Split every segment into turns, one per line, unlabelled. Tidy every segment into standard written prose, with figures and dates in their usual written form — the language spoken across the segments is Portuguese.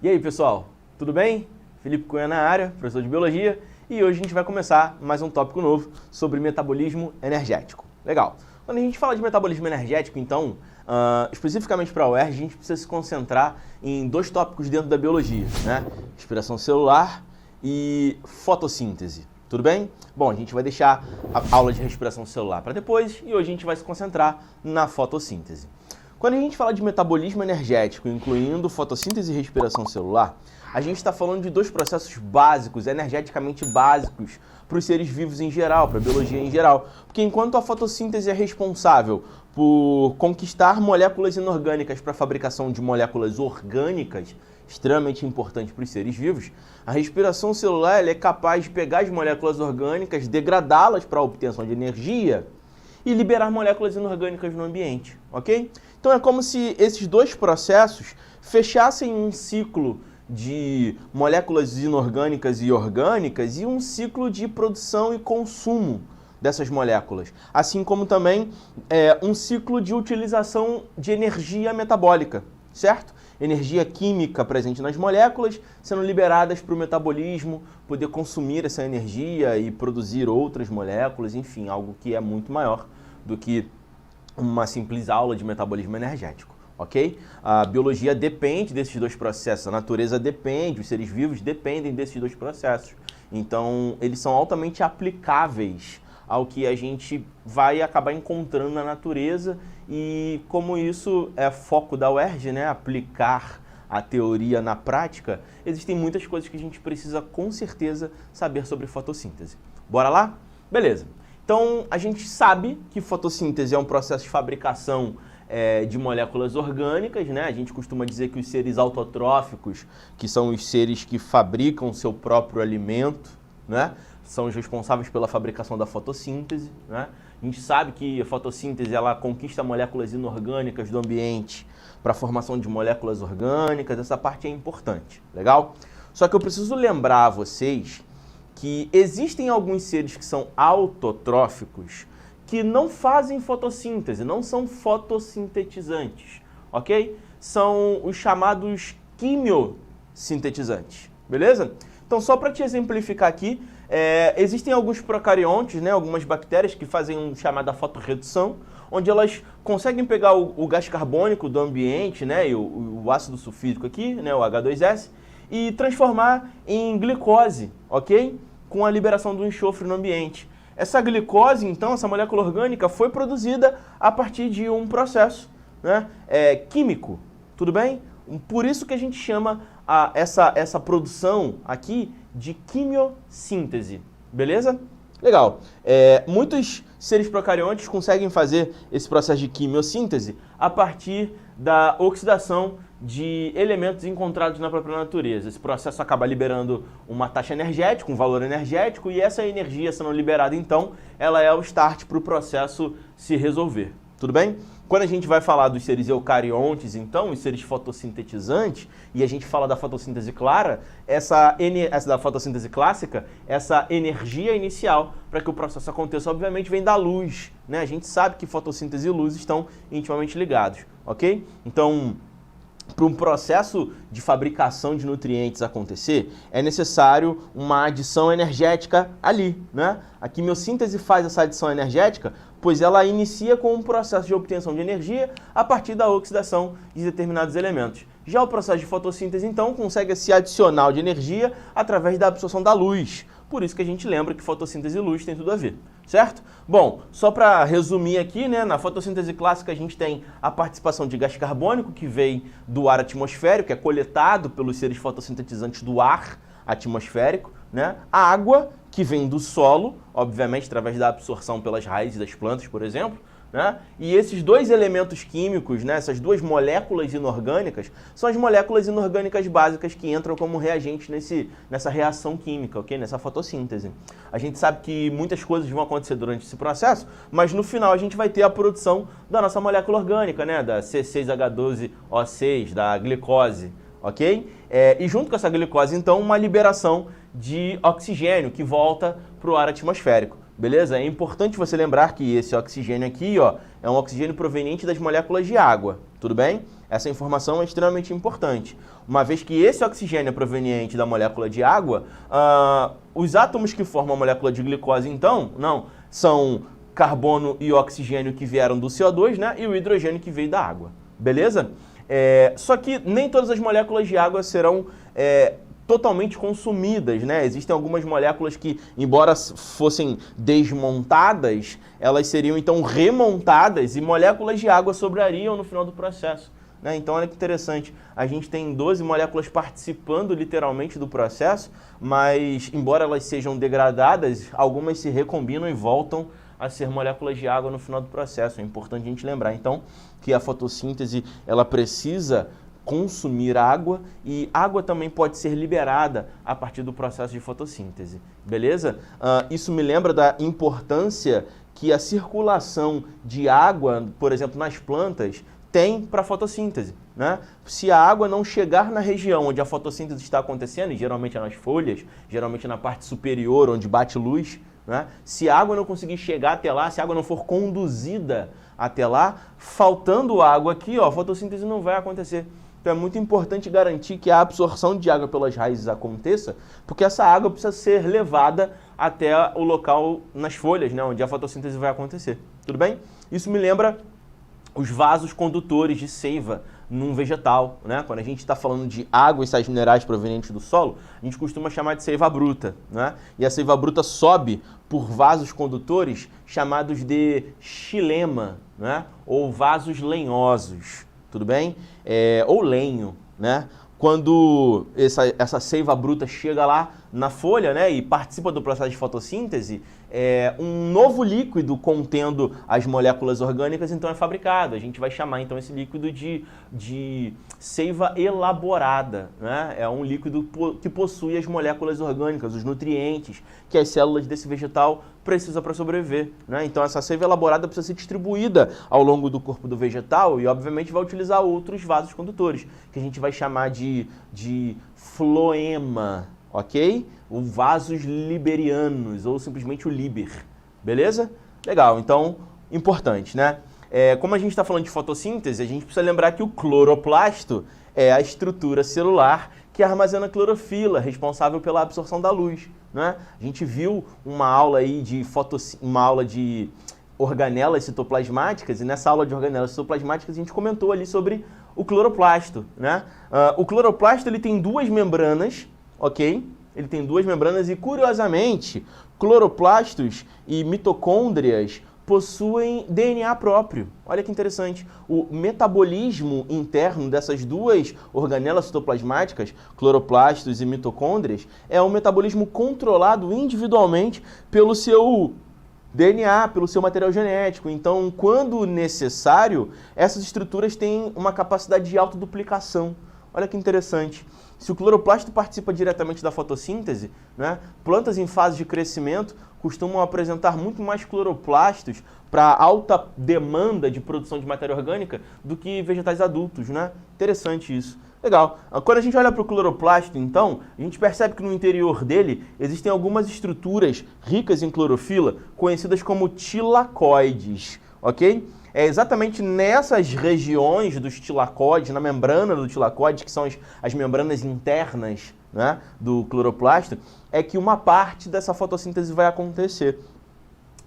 E aí, pessoal, tudo bem? Felipe Cunha na área, professor de Biologia, e hoje a gente vai começar mais um tópico novo sobre metabolismo energético. Legal. Quando a gente fala de metabolismo energético, então, especificamente para a UERJ, a gente precisa se concentrar em dois tópicos dentro da biologia, né? Respiração celular e fotossíntese. Tudo bem? Bom, a gente vai deixar a aula de respiração celular para depois e hoje a gente vai se concentrar na fotossíntese. Quando a gente fala de metabolismo energético, incluindo fotossíntese e respiração celular, a gente está falando de dois processos básicos, energeticamente básicos, para os seres vivos em geral, para a biologia em geral. Porque enquanto a fotossíntese é responsável por conquistar moléculas inorgânicas para a fabricação de moléculas orgânicas, extremamente importante para os seres vivos, a respiração celular ela é capaz de pegar as moléculas orgânicas, degradá-las para a obtenção de energia e liberar moléculas inorgânicas no ambiente, ok? Então é como se esses dois processos fechassem um ciclo de moléculas inorgânicas e orgânicas e um ciclo de produção e consumo dessas moléculas, assim como também um ciclo de utilização de energia metabólica, certo? Energia química presente nas moléculas sendo liberadas para o metabolismo, poder consumir essa energia e produzir outras moléculas, enfim, algo que é muito maior do que uma simples aula de metabolismo energético, ok? A biologia depende desses dois processos, a natureza depende, os seres vivos dependem desses dois processos. Então, eles são altamente aplicáveis ao que a gente vai acabar encontrando na natureza e como isso é foco da UERJ, né, aplicar a teoria na prática, existem muitas coisas que a gente precisa com certeza saber sobre fotossíntese. Bora lá? Beleza. Então, a gente sabe que fotossíntese é um processo de fabricação de moléculas orgânicas, né? A gente costuma dizer que os seres autotróficos, que são os seres que fabricam seu próprio alimento, né, são os responsáveis pela fabricação da fotossíntese, né? A gente sabe que a fotossíntese ela conquista moléculas inorgânicas do ambiente para a formação de moléculas orgânicas, essa parte é importante, legal? Só que eu preciso lembrar a vocês que existem alguns seres que são autotróficos que não fazem fotossíntese, não são fotossintetizantes, ok? São os chamados quimiosintetizantes, beleza? Então, só para te exemplificar aqui, existem alguns procariontes, né, algumas bactérias que fazem uma chamada fotorredução, onde elas conseguem pegar o gás carbônico do ambiente, né, e o ácido sulfídrico aqui, né, o H2S, e transformar em glicose, ok? Com a liberação do enxofre no ambiente. Essa glicose, então, essa molécula orgânica, foi produzida a partir de um processo, né, químico, tudo bem? Por isso que a gente chama essa produção aqui de quimiossíntese, beleza? Legal. Muitos seres procariontes conseguem fazer esse processo de quimiossíntese a partir da oxidação de elementos encontrados na própria natureza. Esse processo acaba liberando uma taxa energética, um valor energético, e essa energia sendo liberada, então, ela é o start para o processo se resolver. Tudo bem? Quando a gente vai falar dos seres eucariontes, então, os seres fotossintetizantes, e a gente fala da fotossíntese clara, essa da fotossíntese clássica, essa energia inicial para que o processo aconteça, obviamente, vem da luz, né? A gente sabe que fotossíntese e luz estão intimamente ligados, ok? Então, para um processo de fabricação de nutrientes acontecer, é necessário uma adição energética ali, né? A quimiossíntese faz essa adição energética, pois ela inicia com um processo de obtenção de energia a partir da oxidação de determinados elementos. Já o processo de fotossíntese, então, consegue esse adicional de energia através da absorção da luz. Por isso que a gente lembra que fotossíntese e luz tem tudo a ver, certo? Bom, só para resumir aqui, né, na fotossíntese clássica a gente tem a participação de gás carbônico que vem do ar atmosférico, que é coletado pelos seres fotossintetizantes do ar atmosférico, né? A água, que vem do solo, obviamente através da absorção pelas raízes das plantas, por exemplo, né? E esses dois elementos químicos, né, essas duas moléculas inorgânicas, são as moléculas inorgânicas básicas que entram como reagentes nessa reação química, ok? Nessa fotossíntese. A gente sabe que muitas coisas vão acontecer durante esse processo, mas no final a gente vai ter a produção da nossa molécula orgânica, né, da C6H12O6, da glicose, ok? E junto com essa glicose, então, uma liberação de oxigênio que volta para o ar atmosférico. Beleza? É importante você lembrar que esse oxigênio aqui, ó, é um oxigênio proveniente das moléculas de água, Tudo bem? Essa informação é extremamente importante. Uma vez que esse oxigênio é proveniente da molécula de água, os átomos que formam a molécula de glicose, então, são carbono e oxigênio que vieram do CO2, né? E o hidrogênio que veio da água. Beleza? Só que nem todas as moléculas de água serão totalmente consumidas, né? Existem algumas moléculas que, embora fossem desmontadas, elas seriam então remontadas e moléculas de água sobrariam no final do processo, né? Então olha que interessante, a gente tem 12 moléculas participando literalmente do processo, mas embora elas sejam degradadas, algumas se recombinam e voltam a ser moléculas de água no final do processo. É importante a gente lembrar então que a fotossíntese ela precisa consumir água e água também pode ser liberada a partir do processo de fotossíntese, beleza? Isso me lembra da importância que a circulação de água, por exemplo, nas plantas, tem para a fotossíntese, né? Se a água não chegar na região onde a fotossíntese está acontecendo, e geralmente é nas folhas, geralmente na parte superior, onde bate luz, né? Se a água não conseguir chegar até lá, se a água não for conduzida até lá, faltando água aqui, ó, a fotossíntese não vai acontecer. Então é muito importante garantir que a absorção de água pelas raízes aconteça, porque essa água precisa ser levada até o local nas folhas, né, onde a fotossíntese vai acontecer. Tudo bem? Isso me lembra os vasos condutores de seiva num vegetal, né? Quando a gente está falando de água e sais minerais provenientes do solo, a gente costuma chamar de seiva bruta, né? E a seiva bruta sobe por vasos condutores chamados de xilema, né? Ou vasos lenhosos, tudo bem? Ou lenho, né? Quando essa seiva bruta chega lá na folha, né, e participa do processo de fotossíntese, um novo líquido contendo as moléculas orgânicas então é fabricado. A gente vai chamar então esse líquido de seiva elaborada, né? É um líquido que possui as moléculas orgânicas, os nutrientes que as células desse vegetal precisam para sobreviver, né? Então essa seiva elaborada precisa ser distribuída ao longo do corpo do vegetal e obviamente vai utilizar outros vasos condutores, que a gente vai chamar de floema, ok? Ou vasos liberianos, ou simplesmente o liber, beleza? Legal, então, importante, né? Como a gente está falando de fotossíntese, a gente precisa lembrar que o cloroplasto é a estrutura celular que armazena clorofila, responsável pela absorção da luz, né? A gente viu uma aula aí uma aula de organelas citoplasmáticas, e nessa aula de organelas citoplasmáticas a gente comentou ali sobre o cloroplasto, né? O cloroplasto ele tem duas membranas, ok? Ele tem duas membranas e, curiosamente, cloroplastos e mitocôndrias possuem DNA próprio. Olha que interessante. O metabolismo interno dessas duas organelas citoplasmáticas, cloroplastos e mitocôndrias, é um metabolismo controlado individualmente pelo seu DNA, pelo seu material genético. Então, quando necessário, essas estruturas têm uma capacidade de autoduplicação. Olha que interessante. Se o cloroplasto participa diretamente da fotossíntese, né, plantas em fase de crescimento costumam apresentar muito mais cloroplastos para alta demanda de produção de matéria orgânica do que vegetais adultos, né? Interessante isso. Legal. Quando a gente olha para o cloroplasto, então, a gente percebe que no interior dele existem algumas estruturas ricas em clorofila, conhecidas como tilacoides, ok? É exatamente nessas regiões dos tilacoides, na membrana do tilacoide, que são as membranas internas, né, do cloroplasto, é que uma parte dessa fotossíntese vai acontecer.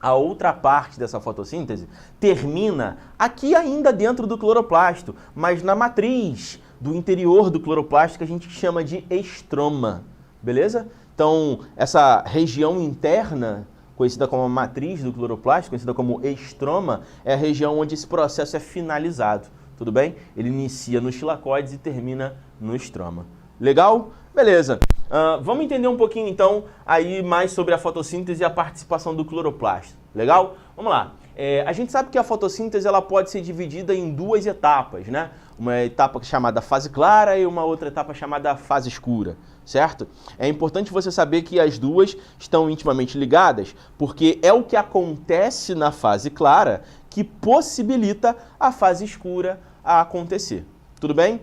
A outra parte dessa fotossíntese termina aqui ainda dentro do cloroplasto, mas na matriz do interior do cloroplasto que a gente chama de estroma, beleza? Então, essa região interna, conhecida como a matriz do cloroplasto, conhecida como estroma, é a região onde esse processo é finalizado, tudo bem? Ele inicia nos tilacoides e termina no estroma. Legal? Beleza. Vamos entender um pouquinho, então, aí mais sobre a fotossíntese e a participação do cloroplasto. Legal? Vamos lá. A gente sabe que a fotossíntese ela pode ser dividida em duas etapas, né? Uma etapa chamada fase clara e uma outra etapa chamada fase escura, certo? É importante você saber que as duas estão intimamente ligadas, porque é o que acontece na fase clara que possibilita a fase escura a acontecer. Tudo bem?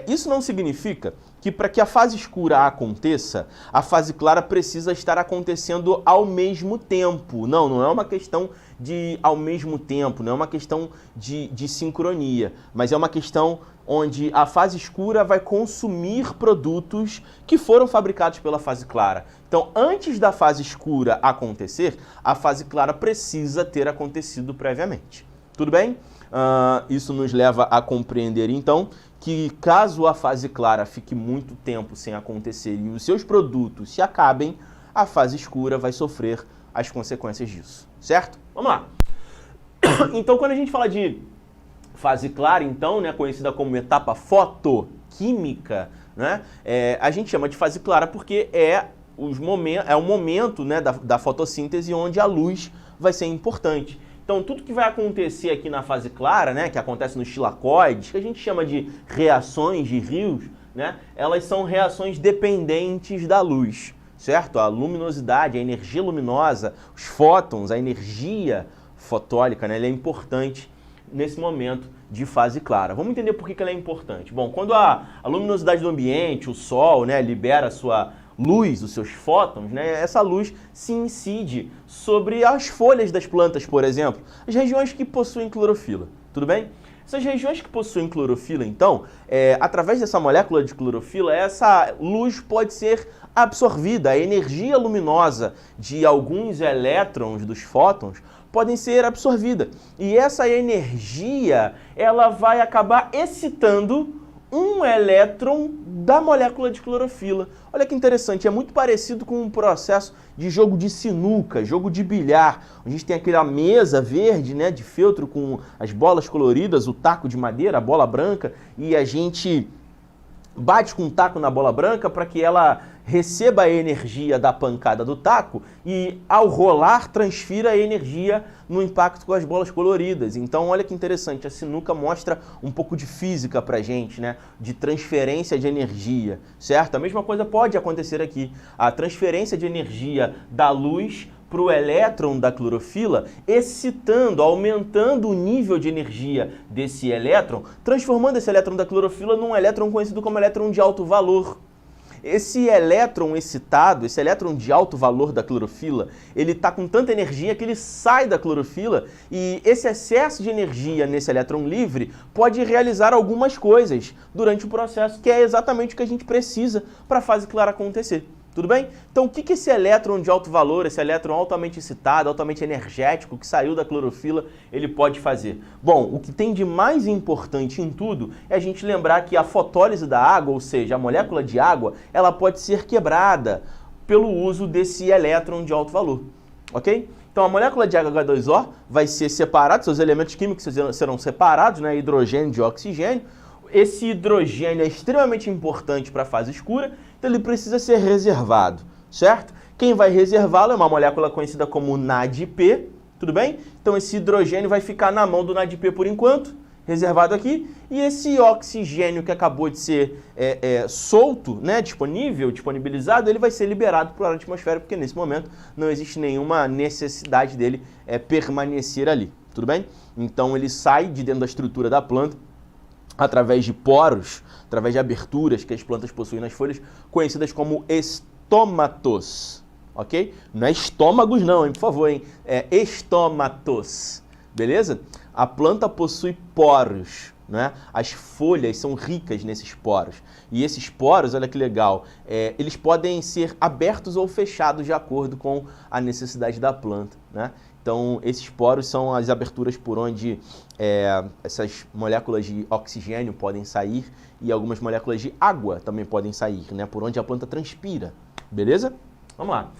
Isso não significa que para que a fase escura aconteça, a fase clara precisa estar acontecendo ao mesmo tempo. Não é uma questão de ao mesmo tempo, não é uma questão de sincronia, mas é uma questão onde a fase escura vai consumir produtos que foram fabricados pela fase clara. Então, antes da fase escura acontecer, a fase clara precisa ter acontecido previamente. Tudo bem? Isso nos leva a compreender, então, que caso a fase clara fique muito tempo sem acontecer e os seus produtos se acabem, a fase escura vai sofrer as consequências disso, certo? Vamos lá. Então, quando a gente fala de fase clara, então, né, conhecida como etapa fotoquímica, né, a gente chama de fase clara porque é o momento, né, da fotossíntese onde a luz vai ser importante. Então, tudo que vai acontecer aqui na fase clara, né, que acontece nos tilacoides, que a gente chama de reações de Rios, né, elas são reações dependentes da luz, certo? A luminosidade, a energia luminosa, os fótons, a energia fotólica, né, ela é importante nesse momento de fase clara. Vamos entender por que ela é importante. Bom, quando a luminosidade do ambiente, o Sol, né, libera a sua luz, os seus fótons, né, essa luz se incide sobre as folhas das plantas, por exemplo, as regiões que possuem clorofila. Tudo bem? Essas regiões que possuem clorofila, então, através dessa molécula de clorofila, essa luz pode ser absorvida. A energia luminosa de alguns elétrons dos fótons podem ser absorvida. E essa energia, ela vai acabar excitando um elétron da molécula de clorofila. Olha que interessante, é muito parecido com um processo de jogo de sinuca, jogo de bilhar. A gente tem aquela mesa verde, né, de feltro com as bolas coloridas, o taco de madeira, a bola branca, e a gente bate com um taco na bola branca para que ela receba a energia da pancada do taco e, ao rolar, transfira a energia no impacto com as bolas coloridas. Então, olha que interessante, a sinuca mostra um pouco de física pra gente, né? De transferência de energia, certo? A mesma coisa pode acontecer aqui. A transferência de energia da luz para o elétron da clorofila, excitando, aumentando o nível de energia desse elétron, transformando esse elétron da clorofila num elétron conhecido como elétron de alto valor. Esse elétron excitado, esse elétron de alto valor da clorofila, ele está com tanta energia que ele sai da clorofila e esse excesso de energia nesse elétron livre pode realizar algumas coisas durante o processo, que é exatamente o que a gente precisa para a fase clara acontecer. Tudo bem? Então, o que esse elétron de alto valor, esse elétron altamente excitado, altamente energético, que saiu da clorofila, ele pode fazer? Bom, o que tem de mais importante em tudo é a gente lembrar que a fotólise da água, ou seja, a molécula de água, ela pode ser quebrada pelo uso desse elétron de alto valor, ok? Então, a molécula de água H2O vai ser separada, seus elementos químicos serão separados, né, hidrogênio de oxigênio. Esse hidrogênio é extremamente importante para a fase escura, então ele precisa ser reservado, certo? Quem vai reservá-lo é uma molécula conhecida como NADP, tudo bem? Então esse hidrogênio vai ficar na mão do NADP por enquanto, reservado aqui, e esse oxigênio que acabou de ser solto, né, disponibilizado, ele vai ser liberado para a atmosfera, porque nesse momento não existe nenhuma necessidade dele permanecer ali, tudo bem? Então ele sai de dentro da estrutura da planta, através de poros, através de aberturas que as plantas possuem nas folhas, conhecidas como estômatos, ok? Não é estômagos não, hein, por favor, hein? É estômatos, beleza? A planta possui poros, né? As folhas são ricas nesses poros. E esses poros, olha que legal, eles podem ser abertos ou fechados de acordo com a necessidade da planta, né? Então, esses poros são as aberturas por onde essas moléculas de oxigênio podem sair e algumas moléculas de água também podem sair, né? Por onde a planta transpira, beleza? Vamos lá.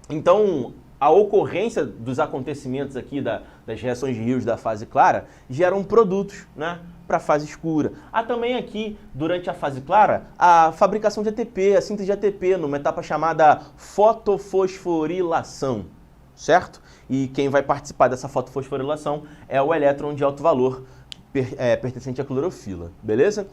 Então, a ocorrência dos acontecimentos aqui das reações de Rios da fase clara geram produtos, né, para a fase escura. Há também aqui, durante a fase clara, a fabricação de ATP, a síntese de ATP, numa etapa chamada fotofosforilação. Certo? E quem vai participar dessa fotofosforilação é o elétron de alto valor pertencente à clorofila, beleza?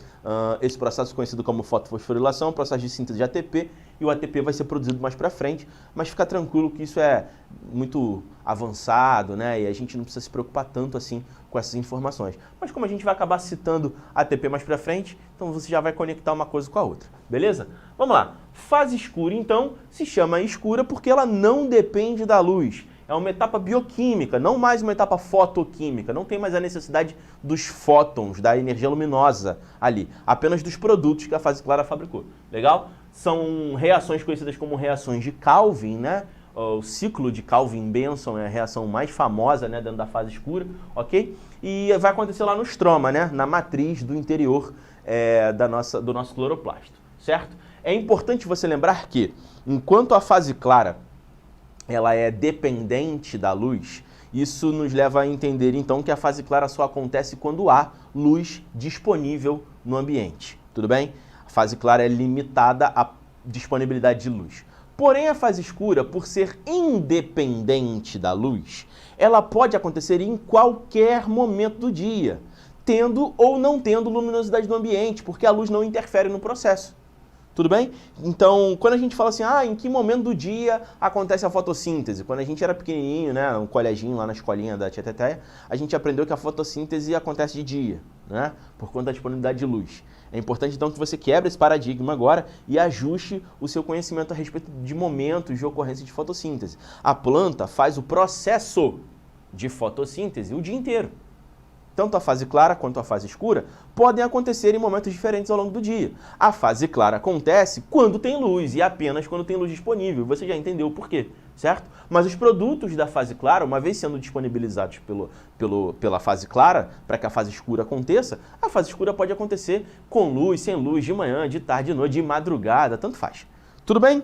Esse processo é conhecido como fotofosforilação, processo de síntese de ATP, e o ATP vai ser produzido mais para frente, mas fica tranquilo que isso é muito avançado, né? E a gente não precisa se preocupar tanto assim com essas informações. Mas como a gente vai acabar citando ATP mais para frente, então você já vai conectar uma coisa com a outra, beleza? Vamos lá. Fase escura, então, se chama escura porque ela não depende da luz. É uma etapa bioquímica, não mais uma etapa fotoquímica. Não tem mais a necessidade dos fótons, da energia luminosa ali. Apenas dos produtos que a fase clara fabricou. Legal? São reações conhecidas como reações de Calvin, né? O ciclo de Calvin-Benson é a reação mais famosa, né, dentro da fase escura, ok? E vai acontecer lá no estroma, né? Na matriz do interior do nosso cloroplasto, certo? É importante você lembrar que, enquanto a fase clara ela é dependente da luz, isso nos leva a entender, então, que a fase clara só acontece quando há luz disponível no ambiente, tudo bem? A fase clara é limitada à disponibilidade de luz. Porém, a fase escura, por ser independente da luz, ela pode acontecer em qualquer momento do dia, tendo ou não tendo luminosidade do ambiente, porque a luz não interfere no processo. Tudo bem? Então, quando a gente fala assim, em que momento do dia acontece a fotossíntese? Quando a gente era pequenininho, né, um coleginho lá na escolinha da Tia Teteia, a gente aprendeu que a fotossíntese acontece de dia, né, por conta da disponibilidade de luz. É importante, então, que você quebre esse paradigma agora e ajuste o seu conhecimento a respeito de momentos de ocorrência de fotossíntese. A planta faz o processo de fotossíntese o dia inteiro. Tanto a fase clara quanto a fase escura podem acontecer em momentos diferentes ao longo do dia. A fase clara acontece quando tem luz e apenas quando tem luz disponível. Você já entendeu o porquê, certo? Mas os produtos da fase clara, uma vez sendo disponibilizados pela fase clara, para que a fase escura aconteça, a fase escura pode acontecer com luz, sem luz, de manhã, de tarde, de noite, de madrugada, tanto faz. Tudo bem?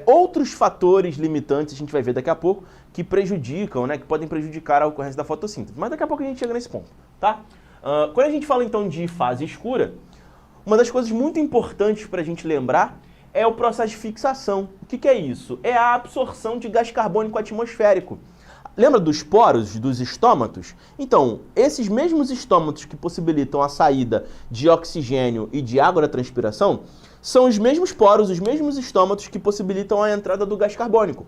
Outros fatores limitantes a gente vai ver daqui a pouco que prejudicam, né, que podem prejudicar a ocorrência da fotossíntese. Mas daqui a pouco a gente chega nesse ponto, tá? Quando a gente fala então de fase escura, uma das coisas muito importantes para a gente lembrar é o processo de fixação. O que é isso? É a absorção de gás carbônico atmosférico. Lembra dos poros, dos estômatos? Então, esses mesmos estômatos que possibilitam a saída de oxigênio e de água da transpiração são os mesmos poros, os mesmos estômatos que possibilitam a entrada do gás carbônico.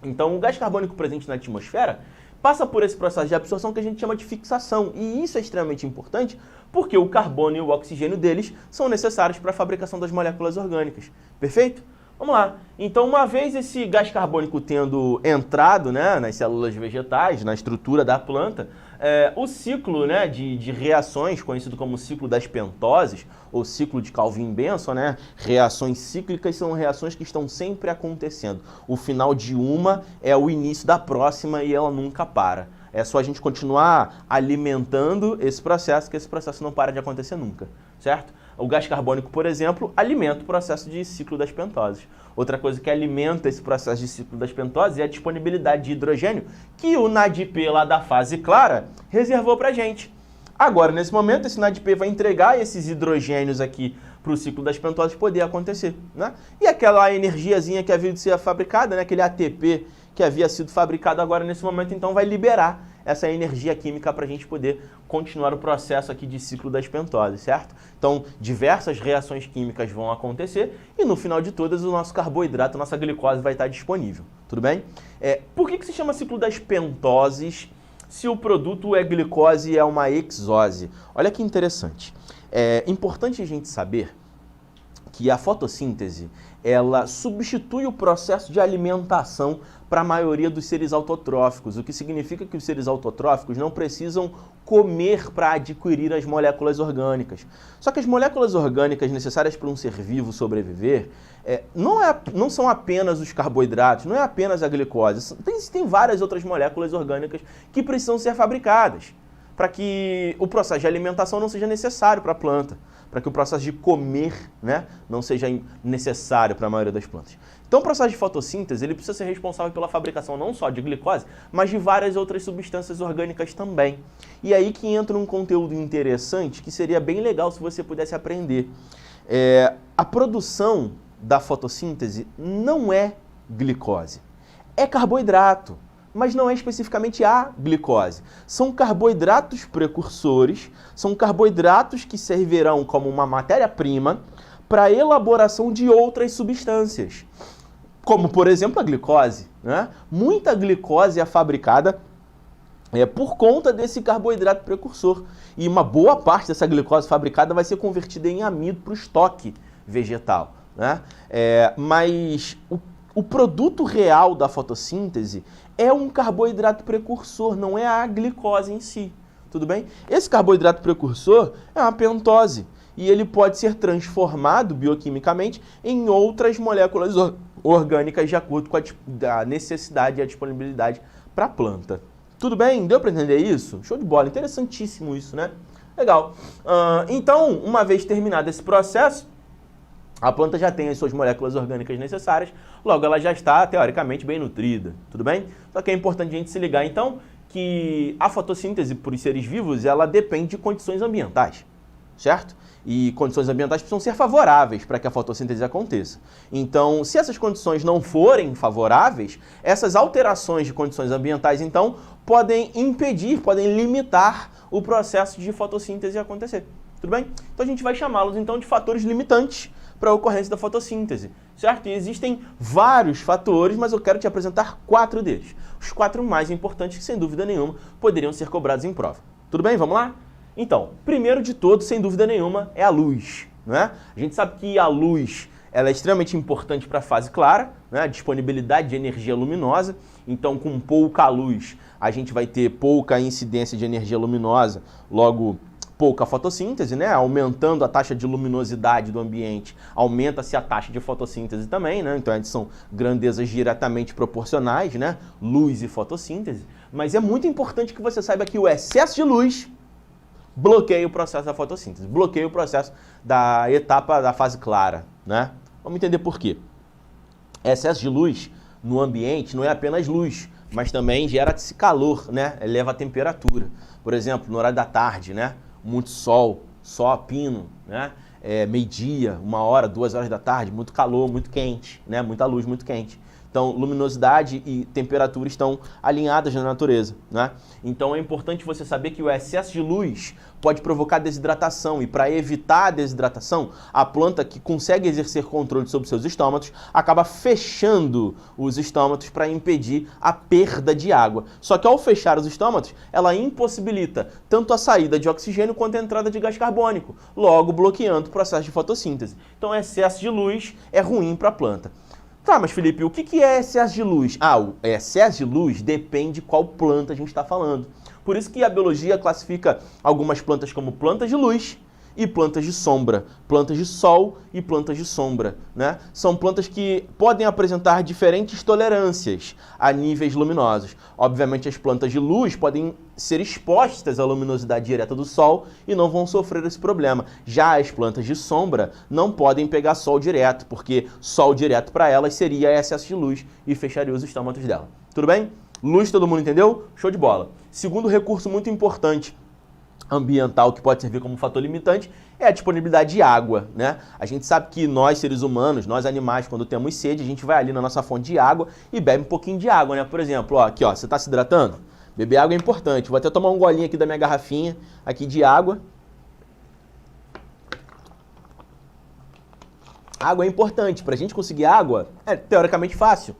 Então, o gás carbônico presente na atmosfera passa por esse processo de absorção que a gente chama de fixação. E isso é extremamente importante porque o carbono e o oxigênio deles são necessários para a fabricação das moléculas orgânicas. Perfeito? Vamos lá. Então, uma vez esse gás carbônico tendo entrado, né, nas células vegetais, na estrutura da planta, o ciclo, né, de reações, conhecido como ciclo das pentoses, ou ciclo de Calvin-Benson, né, reações cíclicas são reações que estão sempre acontecendo. O final de uma é o início da próxima e ela nunca para. É só a gente continuar alimentando esse processo, que esse processo não para de acontecer nunca, certo? O gás carbônico, por exemplo, alimenta o processo de ciclo das pentoses. Outra coisa que alimenta esse processo de ciclo das pentoses é a disponibilidade de hidrogênio que o NADP lá da fase clara reservou para a gente. Agora, nesse momento, esse NADP vai entregar esses hidrogênios aqui para o ciclo das pentoses poder acontecer, né? E aquela energiazinha que havia de ser fabricada, né, aquele ATP que havia sido fabricado agora nesse momento, então vai liberar essa energia química para a gente poder continuar o processo aqui de ciclo das pentoses, certo? Então, diversas reações químicas vão acontecer e no final de todas o nosso carboidrato, a nossa glicose vai estar disponível, tudo bem? Por que se chama ciclo das pentoses se o produto é glicose e é uma hexose? Olha que interessante. É importante a gente saber que a fotossíntese, ela substitui o processo de alimentação para a maioria dos seres autotróficos, o que significa que os seres autotróficos não precisam comer para adquirir as moléculas orgânicas. Só que as moléculas orgânicas necessárias para um ser vivo sobreviver não são apenas os carboidratos, não é apenas a glicose. Existem várias outras moléculas orgânicas que precisam ser fabricadas para que o processo de alimentação não seja necessário para a planta, para que o processo de comer, né, não seja necessário para a maioria das plantas. Então, o processo de fotossíntese ele precisa ser responsável pela fabricação não só de glicose, mas de várias outras substâncias orgânicas também. E aí que entra um conteúdo interessante que seria bem legal se você pudesse aprender. A produção da fotossíntese não é glicose, é carboidrato, mas não é especificamente a glicose. São carboidratos precursores, são carboidratos que servirão como uma matéria-prima para a elaboração de outras substâncias, como, por exemplo, a glicose, né? Muita glicose é fabricada por conta desse carboidrato precursor. E uma boa parte dessa glicose fabricada vai ser convertida em amido para o estoque vegetal, né? Mas o o produto real da fotossíntese é um carboidrato precursor, não é a glicose em si, tudo bem? Esse carboidrato precursor é uma pentose e ele pode ser transformado bioquimicamente em outras moléculas orgânicas de acordo com a necessidade e a disponibilidade para a planta. Tudo bem? Deu para entender isso? Show de bola, interessantíssimo isso, né? Legal. Então, uma vez terminado esse processo, a planta já tem as suas moléculas orgânicas necessárias, logo ela já está, teoricamente, bem nutrida, tudo bem? Só que é importante a gente se ligar, então, que a fotossíntese por seres vivos, ela depende de condições ambientais, certo? E condições ambientais precisam ser favoráveis para que a fotossíntese aconteça. Então, se essas condições não forem favoráveis, essas alterações de condições ambientais, então, podem impedir, podem limitar o processo de fotossíntese acontecer, tudo bem? Então, a gente vai chamá-los, então, de fatores limitantes para a ocorrência da fotossíntese, certo? E existem vários fatores, mas eu quero te apresentar 4 deles. Os 4 mais importantes que, sem dúvida nenhuma, poderiam ser cobrados em prova. Tudo bem? Vamos lá? Então, primeiro de todos, sem dúvida nenhuma, é a luz, né? A gente sabe que a luz ela é extremamente importante para a fase clara, né? A disponibilidade de energia luminosa. Então, com pouca luz, a gente vai ter pouca incidência de energia luminosa, logo pouca fotossíntese, né? Aumentando a taxa de luminosidade do ambiente, aumenta-se a taxa de fotossíntese também, né? Então, são grandezas diretamente proporcionais, né? Luz e fotossíntese. Mas é muito importante que você saiba que o excesso de luz bloqueia o processo da fotossíntese, bloqueia o processo da etapa da fase clara, né? Vamos entender por quê. Excesso de luz no ambiente não é apenas luz, mas também gera-se calor, né? Eleva a temperatura. Por exemplo, no horário da tarde, né? Muito sol a pino, né? Meio-dia, 1 hora, 2 horas da tarde, muito calor, muito quente, né? Muita luz, muito quente. Então, luminosidade e temperatura estão alinhadas na natureza, né? Então, é importante você saber que o excesso de luz pode provocar desidratação e, para evitar a desidratação, a planta que consegue exercer controle sobre seus estômatos acaba fechando os estômatos para impedir a perda de água. Só que, ao fechar os estômatos, ela impossibilita tanto a saída de oxigênio quanto a entrada de gás carbônico, logo bloqueando o processo de fotossíntese. Então, excesso de luz é ruim para a planta. Tá, mas Felipe, o que é excesso de luz? O excesso de luz depende de qual planta a gente está falando. Por isso que a biologia classifica algumas plantas como plantas de luz e plantas de sombra, plantas de sol e plantas de sombra, né? São plantas que podem apresentar diferentes tolerâncias a níveis luminosos. Obviamente, as plantas de luz podem ser expostas à luminosidade direta do sol e não vão sofrer esse problema. Já as plantas de sombra não podem pegar sol direto, porque sol direto para elas seria excesso de luz e fecharia os estômatos dela. Tudo bem? Luz, todo mundo entendeu? Show de bola. Segundo recurso muito importante ambiental que pode servir como fator limitante é a disponibilidade de água, né? A gente sabe que nós, seres humanos, nós animais, quando temos sede, a gente vai ali na nossa fonte de água e bebe um pouquinho de água, né? Por exemplo, aqui, você está se hidratando? Beber água é importante. Vou até tomar um golinho aqui da minha garrafinha aqui de água. Água é importante. Para a gente conseguir água, é teoricamente fácil.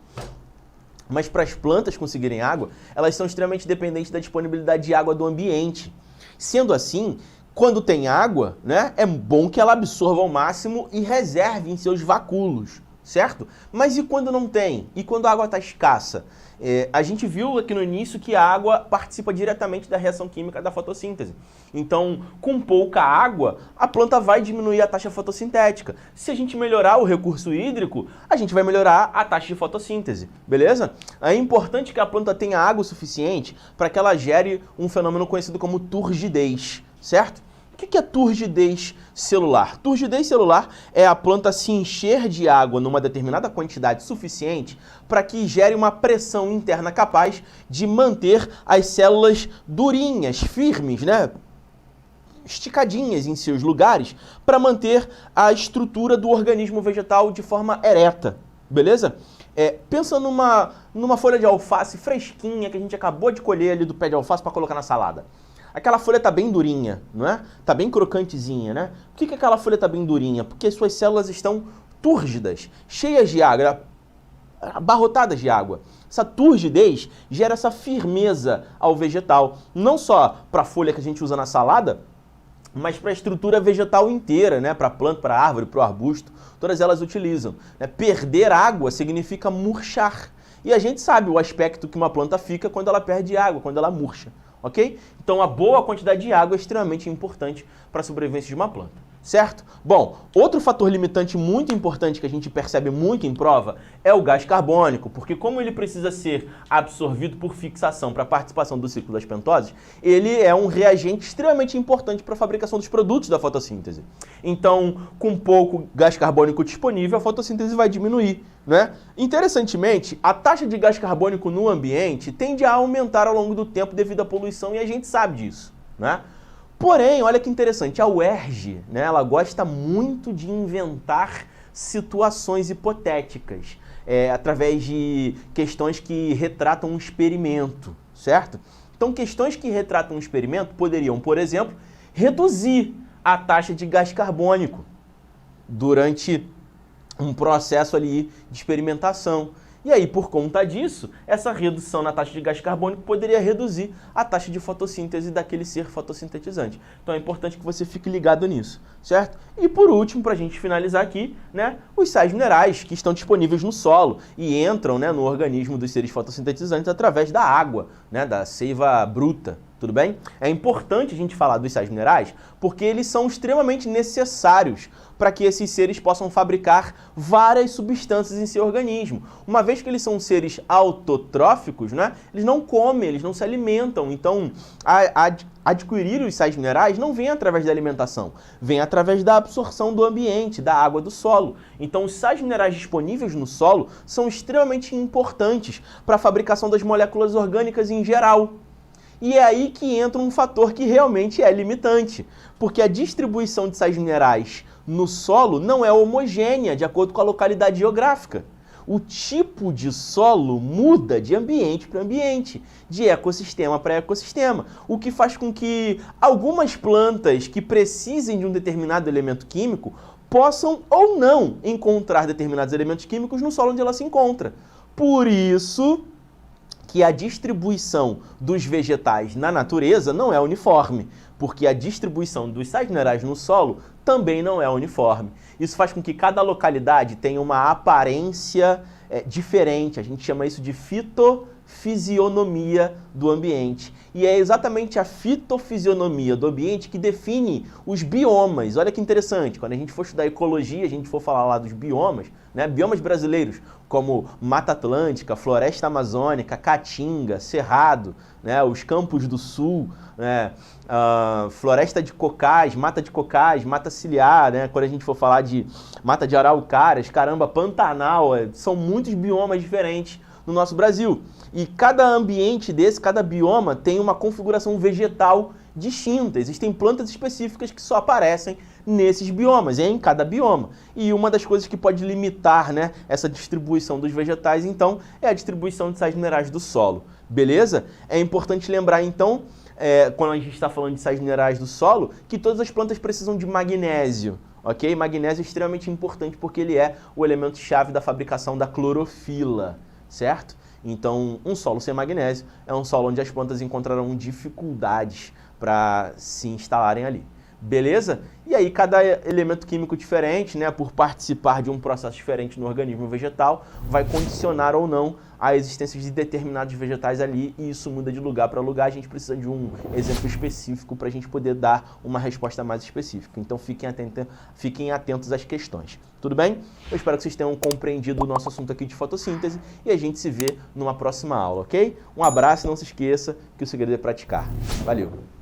Mas para as plantas conseguirem água, elas são extremamente dependentes da disponibilidade de água do ambiente. Sendo assim, quando tem água, né, é bom que ela absorva ao máximo e reserve em seus vacúolos, certo? Mas e quando não tem? E quando a água está escassa? A gente viu aqui no início que a água participa diretamente da reação química da fotossíntese. Então, com pouca água, a planta vai diminuir a taxa fotossintética. Se a gente melhorar o recurso hídrico, a gente vai melhorar a taxa de fotossíntese, beleza? É importante que a planta tenha água suficiente para que ela gere um fenômeno conhecido como turgidez, certo? O que é turgidez celular? Turgidez celular é a planta se encher de água numa determinada quantidade suficiente para que gere uma pressão interna capaz de manter as células durinhas, firmes, né? Esticadinhas em seus lugares, para manter a estrutura do organismo vegetal de forma ereta, beleza? Pensa numa folha de alface fresquinha que a gente acabou de colher ali do pé de alface para colocar na salada. Aquela folha está bem durinha, não é? Está bem crocantezinha, né? Por que aquela folha está bem durinha? Porque suas células estão túrgidas, cheias de água, abarrotadas de água. Essa turgidez gera essa firmeza ao vegetal, não só para a folha que a gente usa na salada, mas para a estrutura vegetal inteira, né? Para a planta, para a árvore, para o arbusto, todas elas utilizam. Né? Perder água significa murchar. E a gente sabe o aspecto que uma planta fica quando ela perde água, quando ela murcha, ok? Então a boa quantidade de água é extremamente importante para a sobrevivência de uma planta. Certo? Bom, outro fator limitante muito importante que a gente percebe muito em prova é o gás carbônico, porque como ele precisa ser absorvido por fixação para a participação do ciclo das pentoses, ele é um reagente extremamente importante para a fabricação dos produtos da fotossíntese. Então, com pouco gás carbônico disponível, a fotossíntese vai diminuir, né? Interessantemente, a taxa de gás carbônico no ambiente tende a aumentar ao longo do tempo devido à poluição e a gente sabe disso, né? Porém, olha que interessante, a UERJ, né, ela gosta muito de inventar situações hipotéticas, através de questões que retratam um experimento, certo? Então, questões que retratam um experimento poderiam, por exemplo, reduzir a taxa de gás carbônico durante um processo ali de experimentação. E aí, por conta disso, essa redução na taxa de gás carbônico poderia reduzir a taxa de fotossíntese daquele ser fotossintetizante. Então é importante que você fique ligado nisso, certo? E por último, para a gente finalizar aqui, né, os sais minerais que estão disponíveis no solo e entram, né, no organismo dos seres fotossintetizantes através da água, né, da seiva bruta. Tudo bem? É importante a gente falar dos sais minerais porque eles são extremamente necessários para que esses seres possam fabricar várias substâncias em seu organismo. Uma vez que eles são seres autotróficos, né, eles não comem, eles não se alimentam. Então, adquirir os sais minerais não vem através da alimentação, vem através da absorção do ambiente, da água do solo. Então, os sais minerais disponíveis no solo são extremamente importantes para a fabricação das moléculas orgânicas em geral. E é aí que entra um fator que realmente é limitante, porque a distribuição de sais minerais no solo não é homogênea de acordo com a localidade geográfica. O tipo de solo muda de ambiente para ambiente, de ecossistema para ecossistema, o que faz com que algumas plantas que precisem de um determinado elemento químico possam ou não encontrar determinados elementos químicos no solo onde ela se encontra. Por isso que a distribuição dos vegetais na natureza não é uniforme, porque a distribuição dos sais minerais no solo também não é uniforme. Isso faz com que cada localidade tenha uma aparência diferente, a gente chama isso de fitofisionomia do ambiente. E é exatamente a fitofisionomia do ambiente que define os biomas. Olha que interessante, quando a gente for estudar ecologia, a gente for falar lá dos biomas, né, biomas brasileiros, como Mata Atlântica, Floresta Amazônica, Caatinga, Cerrado, né, os Campos do Sul, né, Floresta de Cocais, Mata Ciliar, né, quando a gente for falar de Mata de Araucárias, caramba, Pantanal, são muitos biomas diferentes no nosso Brasil. E cada ambiente desse, cada bioma tem uma configuração vegetal distinta. Existem plantas específicas que só aparecem nesses biomas, em cada bioma. E uma das coisas que pode limitar, né, essa distribuição dos vegetais, então, é a distribuição de sais minerais do solo. Beleza? É importante lembrar, então, quando a gente está falando de sais minerais do solo, que todas as plantas precisam de magnésio. Ok? Magnésio é extremamente importante porque ele é o elemento-chave da fabricação da clorofila, certo? Então, um solo sem magnésio é um solo onde as plantas encontrarão dificuldades para se instalarem ali. Beleza? E aí cada elemento químico diferente, né, por participar de um processo diferente no organismo vegetal, vai condicionar ou não a existência de determinados vegetais ali, e isso muda de lugar para lugar. A gente precisa de um exemplo específico para a gente poder dar uma resposta mais específica. Então fiquem atentos às questões. Tudo bem? Eu espero que vocês tenham compreendido o nosso assunto aqui de fotossíntese e a gente se vê numa próxima aula, ok? Um abraço e não se esqueça que o segredo é praticar. Valeu!